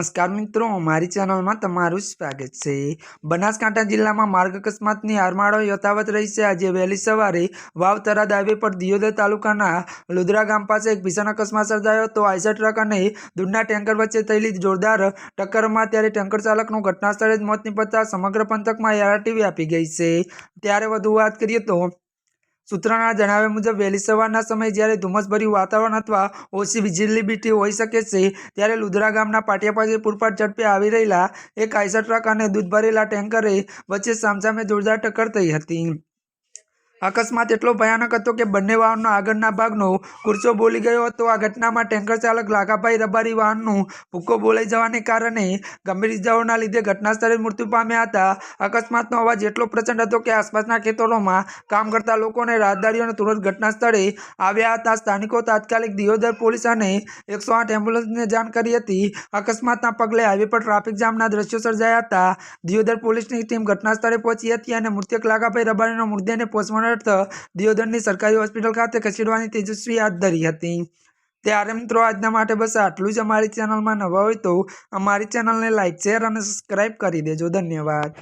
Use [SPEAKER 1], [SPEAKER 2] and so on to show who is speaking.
[SPEAKER 1] નમસ્કાર મિત્રો, અમારી ચેનલમાં તમારું સ્વાગત છે। બનાસકાંઠા જિલ્લામાં માર્ગ અકસ્માતની હારમાળો યથાવત રહી છે। આજે વહેલી સવારે વાવ થરાદ હાઈવે પર દિયોદર તાલુકાના લુદ્રા ગામ પાસે એક ભીષણ અકસ્માત સર્જાયો હતો। આઈસર ટ્રક અને દૂધના ટેન્કર વચ્ચે થયેલી જોરદાર ટક્કરમાં ત્યારે ટેન્કર ચાલકનું ઘટના સ્થળે જ મોત નીપજતા સમગ્ર પંથકમાં હૈયાટી વ્યાપી ગઈ છે। ત્યારે વધુ વાત કરીએ તો સૂત્રોના જણાવ્યા મુજબ વહેલી સવારના સમયે જ્યારે ધુમ્મસભર્યું વાતાવરણ અથવા ઓછી વિઝિબિલિટી હોઈ શકે છે, ત્યારે લુદ્રા ગામના પાટિયા પાસે પૂરપાટ ઝડપે આવી રહેલા એક આઈસર ટ્રક અને દૂધ ભરેલા ટેન્કરે વચ્ચે સામસામે જોરદાર ટક્કર થઈ હતી। અકસ્માત એટલો ભયાનક હતો કે બંને વાહનનો આગળના ભાગનો કુરચો બોલી ગયો હતો। આ ઘટનામાં ટેન્કર ચાલક લાખાભાઈ રબારી વાહનનું ભૂક્કો બોલાઈ જવાને કારણે ગંભીર ઇજાઓના લીધે ઘટના સ્થળે મૃત્યુ પામ્યા હતા। અકસ્માતનો અવાજ એટલો પ્રચંડ હતો કે આસપાસના ખેતરોમાં કામ કરતા લોકો અને રાહદારીઓને તુરંત ઘટના સ્થળે આવ્યા હતા। સ્થાનિકો તાત્કાલિક દિયોદર પોલીસ અને 108 એમ્બ્યુલન્સને જાણ કરી હતી। અકસ્માતના પગલે હાઈવે પર ટ્રાફિક જામના દ્રશ્યો સર્જાયા હતા। દિયોદર પોલીસની ટીમ ઘટના સ્થળે પહોંચી હતી અને મૃતક લાખાભાઈ રબારીનો મૃતદેહને પોસ્ટમોર્ટમ દિયોદરની સરકારી હોસ્પિટલ ખાતે ખસેડવાની તેજસ્વી હાથ ધરી હતી। ત્યારે મિત્રો આજના માટે બસ આટલું જ। અમારી ચેનલમાં નવા હોય તો અમારી ચેનલને લાઈક, શેર અને સબસ્ક્રાઈબ કરી દેજો। ધન્યવાદ।